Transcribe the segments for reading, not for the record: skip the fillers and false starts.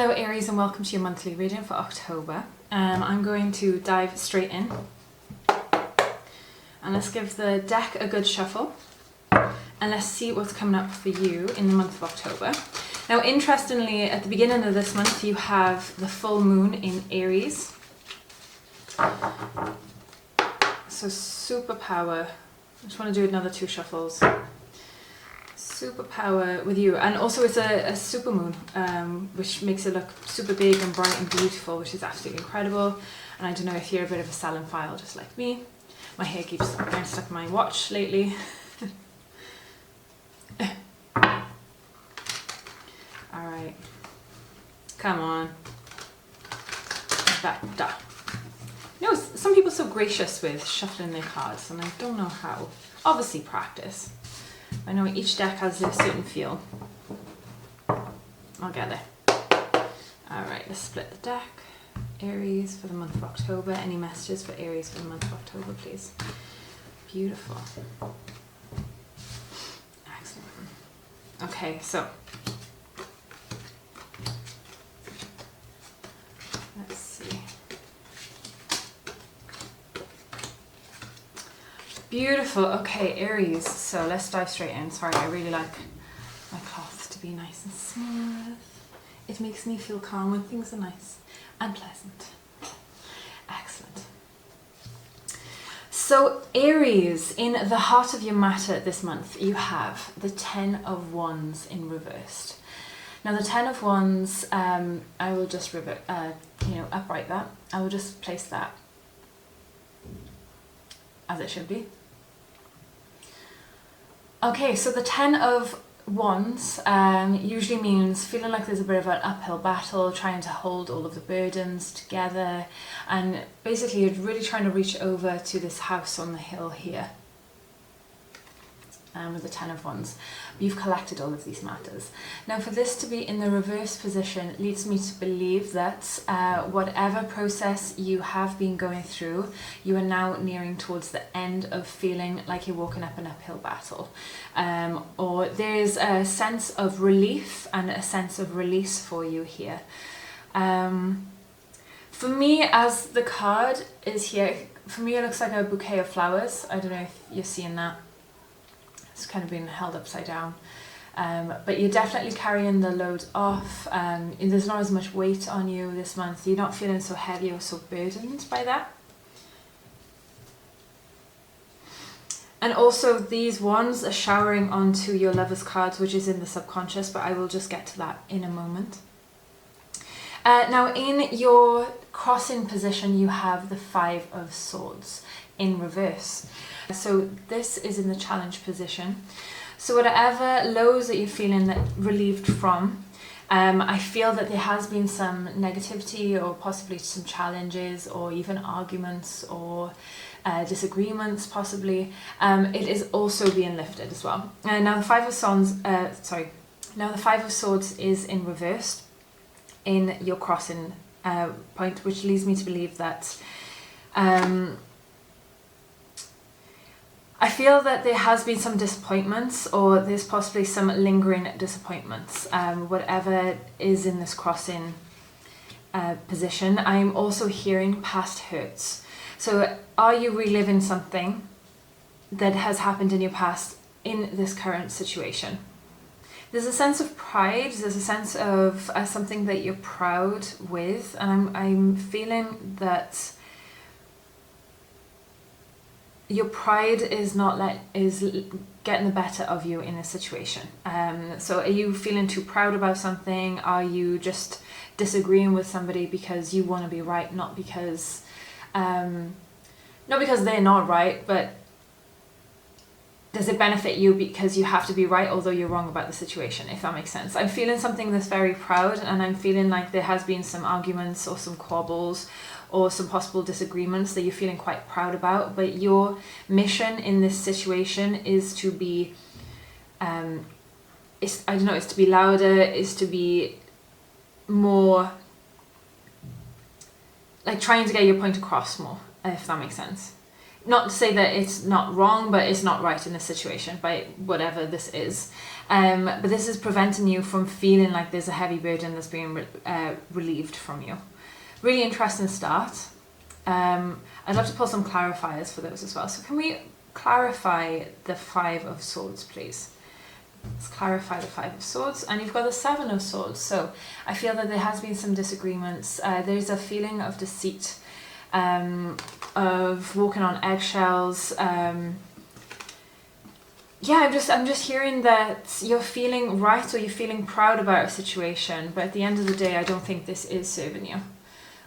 Hello Aries, and welcome to your monthly reading for October. I'm going to dive straight in and let's give the deck a good shuffle and let's see what's coming up for you in the month of October. Now interestingly, at the beginning of this month you have the full moon in Aries. So superpower. I just want to do another 2 shuffles. Superpower with you, and also it's a super moon, which makes it look super big and bright and beautiful, which is absolutely incredible. And I don't know if you're a bit of a Stalin-phile just like me. My hair keeps getting stuck in my watch lately. Alright, come on. Better. You know, some people are so gracious with shuffling their cards, and I don't know how. Obviously practice. I know each deck has a certain feel. I'll get there. Alright, let's split the deck. Aries for the month of October. Any messages for Aries for the month of October, please? Beautiful. Excellent. Okay, so let's see. Beautiful. Okay, Aries. So let's dive straight in. Sorry, I really like my cloth to be nice and smooth. It makes me feel calm when things are nice and pleasant. Excellent. So Aries, in the heart of your matter this month, you have the 10 of Wands in reversed. Now the 10 of Wands, I will just upright that. I will just place that as it should be. Okay, so the 10 of Wands usually means feeling like there's a bit of an uphill battle, trying to hold all of the burdens together, and basically you're really trying to reach over to this house on the hill here. With the 10 of Wands. You've collected all of these matters. Now for this to be in the reverse position leads me to believe that whatever process you have been going through, you are now nearing towards the end of feeling like you're walking up an uphill battle. Or there's a sense of relief and a sense of release for you here. For me, as the card is here, for me it looks like a bouquet of flowers. I don't know if you're seeing that. It's kind of being held upside down, but you're definitely carrying the load off. There's not as much weight on you this month. You're not feeling so heavy or so burdened by that. And also these wands are showering onto your lover's cards, which is in the subconscious, but I will just get to that in a moment. Now in your crossing position you have the 5 of Swords in reverse. So this is in the challenge position. So whatever lows that you're feeling that relieved from, I feel that there has been some negativity or possibly some challenges or even arguments or disagreements possibly. It is also being lifted as well. Now the 5 of Swords, now the 5 of Swords is in reverse in your crossing point, which leads me to believe that I feel that there has been some disappointments, or there's possibly some lingering disappointments, whatever is in this crossing position. I'm also hearing past hurts. So are you reliving something that has happened in your past in this current situation? There's a sense of pride, there's a sense of something that you're proud with, and I'm feeling that your pride is getting the better of you in a situation. So are you feeling too proud about something? Are you just disagreeing with somebody because you want to be right, not because they're not right, but does it benefit you because you have to be right although you're wrong about the situation, if that makes sense? I'm feeling something that's very proud, and I'm feeling like there has been some arguments or some quabbles or some possible disagreements that you're feeling quite proud about, but your mission in this situation is to be, it's to be louder, is to be more, like trying to get your point across more, if that makes sense. not to say that it's not wrong, but it's not right in this situation by whatever this is. But this is preventing you from feeling like there's a heavy burden that's being relieved from you. Really interesting start. I'd love to pull some clarifiers for those as well. So can we clarify the 5 of Swords, please? Let's clarify the 5 of Swords. And you've got the 7 of Swords. So I feel that there has been some disagreements. There's a feeling of deceit, of walking on eggshells. Yeah, I'm just hearing that you're feeling right, or you're feeling proud about a situation, but at the end of the day, I don't think this is serving you,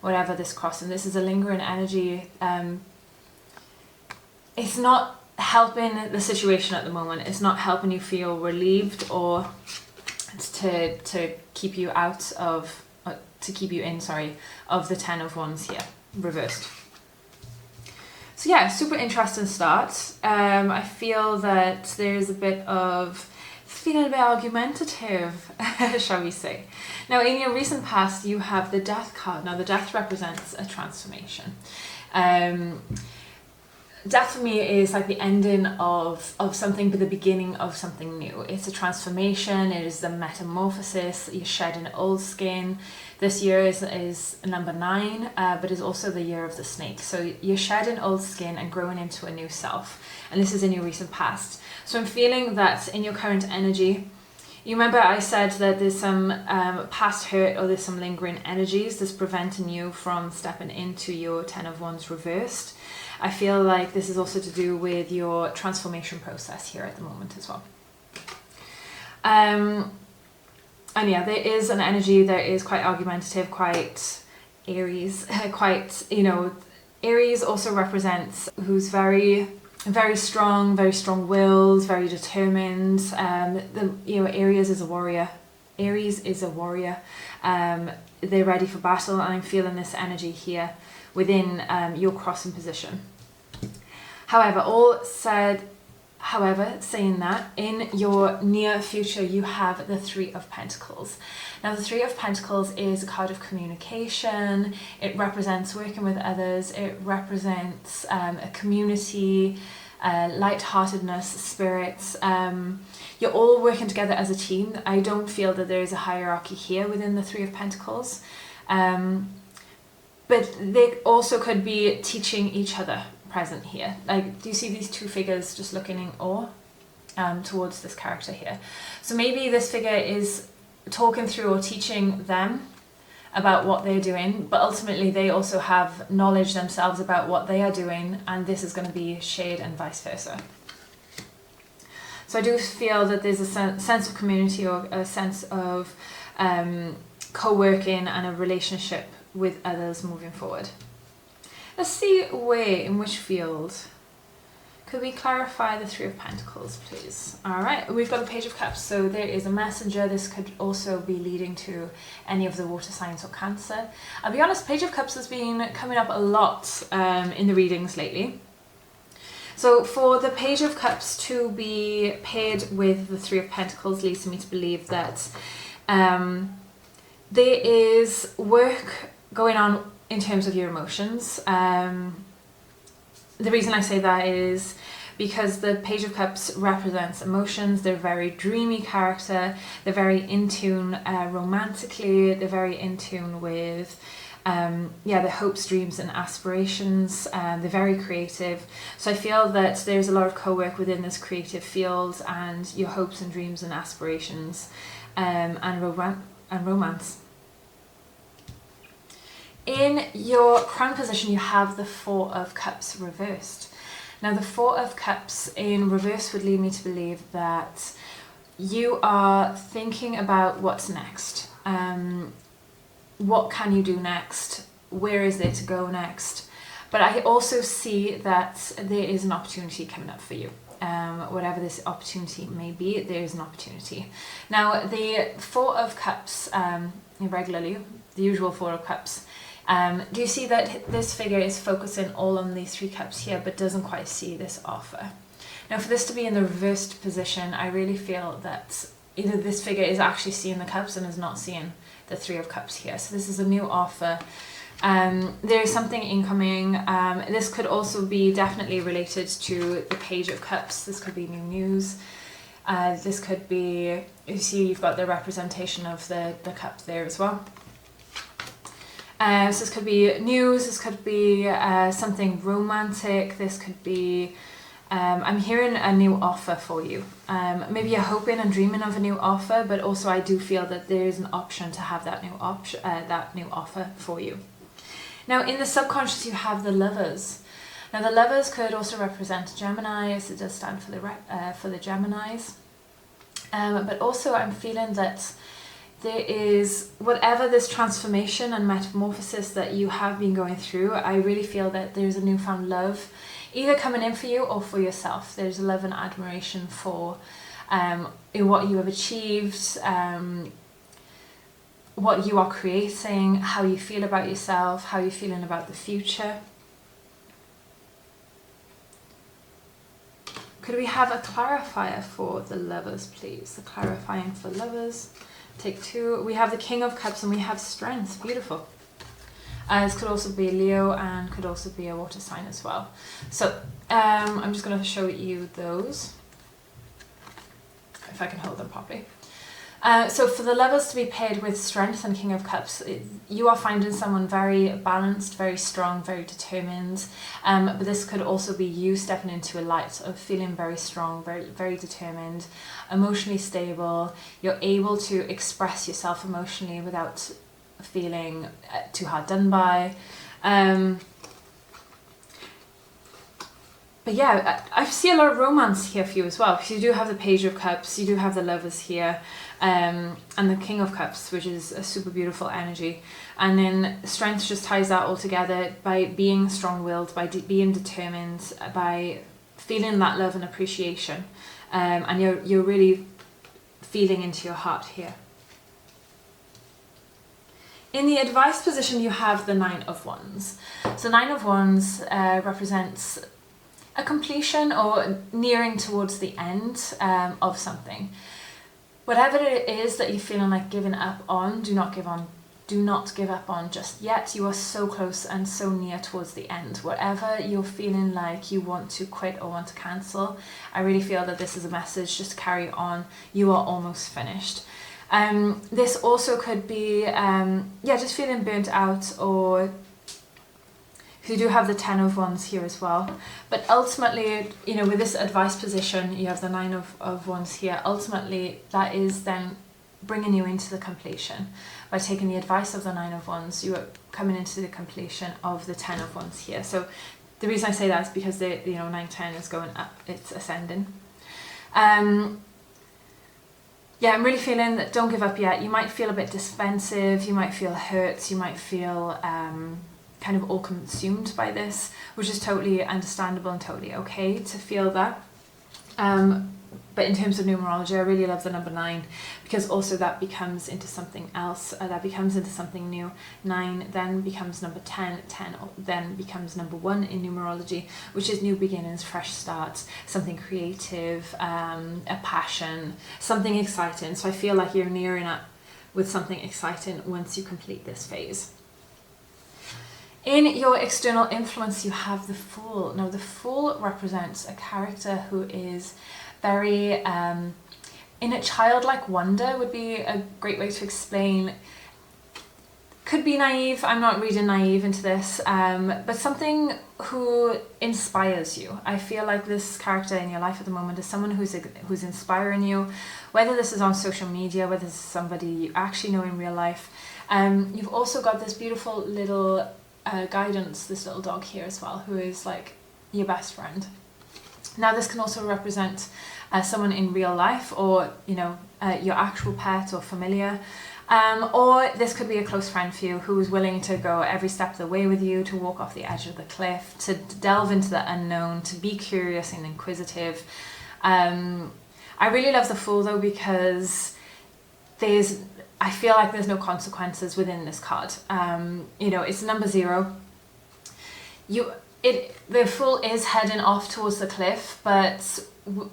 whatever this crossing. This is a lingering energy. It's not helping the situation at the moment. It's not helping you feel relieved, or to keep you out of, to keep you in, sorry, of the 10 of Wands here, reversed. So yeah, super interesting start. I feel that there's a bit of feeling a bit argumentative, shall we say. Now, in your recent past, you have the Death card. Now, the Death represents a transformation. Death for me is like the ending of something, but the beginning of something new. It's a transformation. It is the metamorphosis. You're shedding old skin. This year is number 9, but is also the year of the snake. So you're shedding old skin and growing into a new self. And this is in your recent past. So I'm feeling that in your current energy, you remember I said that there's some past hurt, or there's some lingering energies that's preventing you from stepping into your 10 of Wands reversed. I feel like this is also to do with your transformation process here at the moment as well. And yeah, there is an energy that is quite argumentative, quite Aries, quite, you know, Aries also represents who's very strong-willed, very determined. Aries is a warrior. Aries is a warrior. They're ready for battle, and I'm feeling this energy here within your crossing position. However, saying that, in your near future, you have the 3 of Pentacles. Now, the 3 of Pentacles is a card of communication. It represents working with others. It represents a community, lightheartedness, spirits. You're all working together as a team. I don't feel that there is a hierarchy here within the 3 of Pentacles. But they also could be teaching each other present here. Like, do you see these 2 figures just looking in awe towards this character here? So maybe this figure is talking through or teaching them about what they're doing, but ultimately they also have knowledge themselves about what they are doing, and this is going to be shared, and vice versa. So I do feel that there's a sense of community, or a sense of co-working and a relationship with others moving forward. Let's see in which field. Could we clarify the 3 of Pentacles, please? All right, we've got a Page of Cups, so there is a messenger. This could also be leading to any of the water signs or Cancer. I'll be honest, Page of Cups has been coming up a lot in the readings lately. So for the Page of Cups to be paired with the 3 of Pentacles leads me to believe that there is work going on in terms of your emotions. The reason I say that is because the Page of Cups represents emotions. They're very dreamy character. They're very in tune romantically. They're very in tune with their hopes, dreams and aspirations. They're very creative. So I feel that there's a lot of co-work within this creative field, and your hopes and dreams and aspirations and romance. In your crown position, you have the 4 of Cups reversed. Now, the 4 of Cups in reverse would lead me to believe that you are thinking about what's next. What can you do next? Where is there to go next? But I also see that there is an opportunity coming up for you. Whatever this opportunity may be, there is an opportunity. Now, the 4 of Cups, irregularly, the usual 4 of Cups, do you see that this figure is focusing all on these 3 cups here, but doesn't quite see this offer? Now, for this to be in the reversed position, I really feel that either this figure is actually seeing the cups and is not seeing the Three of Cups here. So this is a new offer. There is something incoming. This could also be definitely related to the Page of Cups. This could be new news. This could be, you see you've got the representation of the cup there as well. So this could be news, this could be something romantic, this could be, I'm hearing a new offer for you. Maybe you're hoping and dreaming of a new offer, but also I do feel that there is an option to have that new offer for you. Now in the subconscious you have the Lovers. Now the Lovers could also represent Gemini, as it does stand for the Geminis. But also I'm feeling that there is, whatever this transformation and metamorphosis that you have been going through, I really feel that there's a newfound love either coming in for you or for yourself. There's a love and admiration for in what you have achieved, what you are creating, how you feel about yourself, how you're feeling about the future. Could we have a clarifier for the Lovers, please? The clarifying for Lovers. Take 2. We have the King of Cups and we have Strength. Beautiful. This could also be Leo and could also be a water sign as well. So I'm just going to show you those, if I can hold them properly. So for the Lovers to be paired with Strength and King of Cups, you are finding someone very balanced, very strong, very determined. But this could also be you stepping into a light of feeling very strong, very, very determined, emotionally stable. You're able to express yourself emotionally without feeling too hard done by. But yeah, I see a lot of romance here for you as well, because you do have the Page of Cups, you do have the Lovers here, and the King of Cups, which is a super beautiful energy. And then Strength just ties that all together by being strong-willed, by being determined, by feeling that love and appreciation. And you're really feeling into your heart here. In the advice position, you have the Nine of Wands. So Nine of Wands represents a completion or nearing towards the end of something. Whatever it is that you're feeling like giving up on, do not give up on just yet. You are so close and so near towards the end. Whatever you're feeling like you want to quit or want to cancel, I really feel that this is a message, just carry on. You are almost finished. This also could be, just feeling burnt out, or you do have the Ten of Wands here as well. But ultimately, you know, with this advice position, you have the Nine of Wands here. Ultimately, that is then bringing you into the completion. By taking the advice of the Nine of Wands, you are coming into the completion of the Ten of Wands here. So the reason I say that is because the 9-10 is going up, it's ascending. Yeah, I'm really feeling that don't give up yet. You might feel a bit defensive, you might feel hurt, you might feel kind of all consumed by this, which is totally understandable and totally okay to feel that. But in terms of numerology, I really love the number 9, because also that becomes into something else, that becomes into something new. 9 then becomes number 10, 10 then becomes number 1 in numerology, which is new beginnings, fresh starts, something creative, a passion, something exciting. So I feel like you're nearing up with something exciting once you complete this phase. In your external influence, you have the Fool. Now, the Fool represents a character who is very, in a childlike wonder would be a great way to explain. Could be naive, I'm not reading naive into this, but something who inspires you. I feel like this character in your life at the moment is someone who's inspiring you, whether this is on social media, whether this is somebody you actually know in real life. You've also got this beautiful little guidance, this little dog here as well, who is like your best friend. Now this can also represent someone in real life, or your actual pet or familiar, or this could be a close friend for you who is willing to go every step of the way with you, to walk off the edge of the cliff, to delve into the unknown, to be curious and inquisitive. I really love the Fool though, because I feel like there's no consequences within this card. It's number 0. the Fool is heading off towards the cliff, but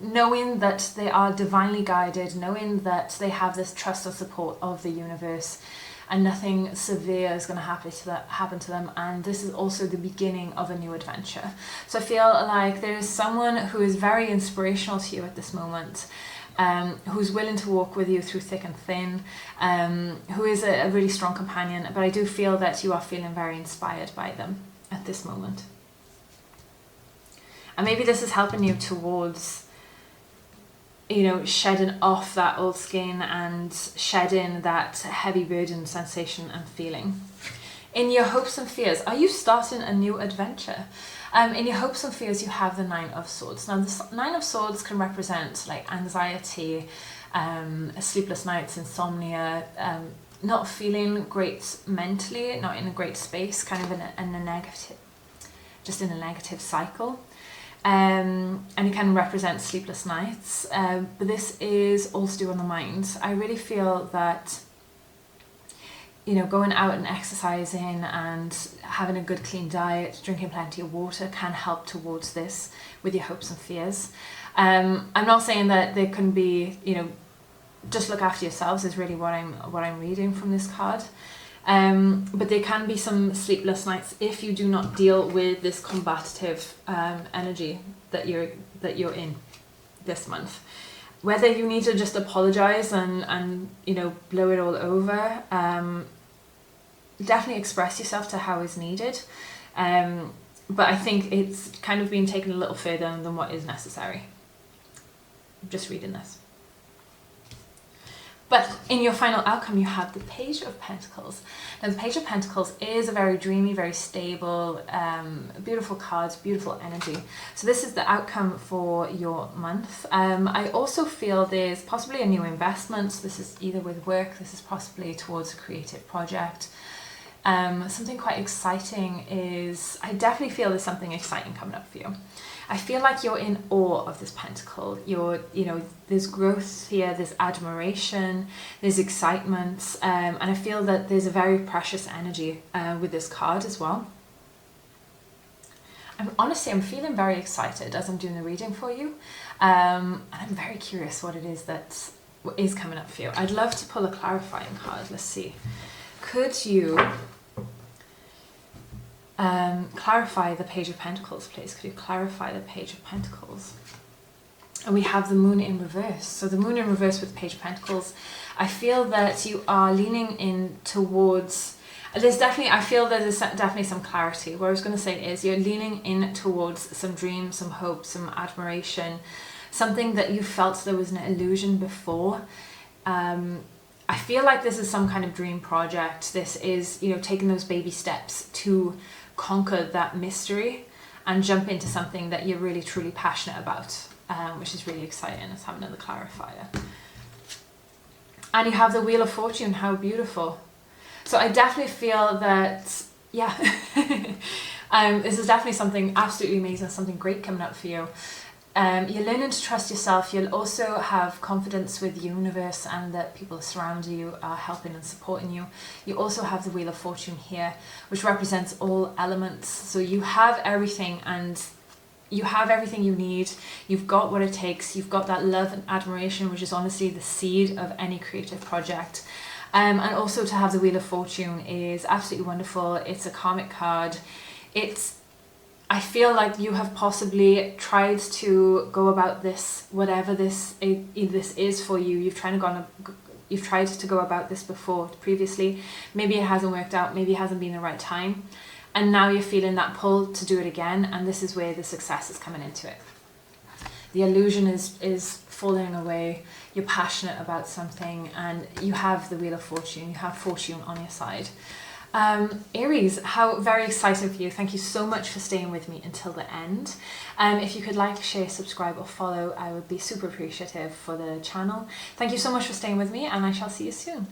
knowing that they are divinely guided, knowing that they have this trust and support of the universe, and nothing severe is going to happen to them, and this is also the beginning of a new adventure. So I feel like there is someone who is very inspirational to you at this moment, who's willing to walk with you through thick and thin, who is a really strong companion, but I do feel that you are feeling very inspired by them at this moment. And maybe this is helping you towards, you know, shedding off that old skin and shedding that heavy burden sensation and feeling. In your hopes and fears, are you starting a new adventure? In your hopes and fears, you have the Nine of Swords. Now, the Nine of Swords can represent like anxiety, sleepless nights, insomnia, not feeling great mentally, not in a great space, kind of in a negative, just in a negative cycle. And it can represent sleepless nights, but this is all to do on the mind. I really feel that, you know, going out and exercising and having a good clean diet, drinking plenty of water can help towards this with your hopes and fears. I'm not saying that there can be, you know, just look after yourselves is really what I'm reading from this card. But there can be some sleepless nights if you do not deal with this combative energy that you're in this month. Whether you need to just apologize and you know, blow it all over, definitely express yourself to how is needed. But I think it's kind of been taken a little further than what is necessary. I'm just reading this. But in your final outcome, you have the Page of Pentacles. Now, the Page of Pentacles is a very dreamy, very stable, beautiful card, beautiful energy. So this is the outcome for your month. I also feel there's possibly a new investment. So this is either with work, this is possibly towards a creative project. Something quite exciting is, I definitely feel there's something exciting coming up for you. I feel like you're in awe of this pentacle. You know, there's growth here, there's admiration, there's excitement, and I feel that there's a very precious energy with this card as well. I'm feeling very excited as I'm doing the reading for you, and I'm very curious what it is that is coming up for you. I'd love to pull a clarifying card. Let's see. Could you clarify the Page of Pentacles, please? Could you clarify the Page of Pentacles? And we have the Moon in reverse. So the Moon in reverse with the Page of Pentacles, I feel that you are leaning in towards, I feel that there's definitely some clarity. What I was going to say is you're leaning in towards some dreams, some hope, some admiration, something that you felt there was an illusion before. I feel like this is some kind of dream project. This is, you know, taking those baby steps to conquer that mystery and jump into something that you're really truly passionate about, which is really exciting. Let's have another clarifier. And you have the Wheel of Fortune. How beautiful. So I definitely feel that, yeah, this is definitely something absolutely amazing, something great coming up for you. You're learning to trust yourself. You'll also have confidence with the universe and that people surrounding you are helping and supporting you. You also have the Wheel of Fortune here, which represents all elements. So you have everything, and you have everything you need. You've got what it takes. You've got that love and admiration, which is honestly the seed of any creative project. And also to have the Wheel of Fortune is absolutely wonderful. It's a karmic card. I feel like you have possibly tried to go about this, whatever this is for you. You've tried to go about this before, previously. Maybe it hasn't worked out. Maybe it hasn't been the right time. And now you're feeling that pull to do it again. And this is where the success is coming into it. The illusion is falling away. You're passionate about something, and you have the Wheel of Fortune. You have fortune on your side. Aries, how very exciting for you. Thank you so much for staying with me until the end. If you could like, share, subscribe or follow, I would be super appreciative for the channel. Thank you so much for staying with me, and I shall see you soon.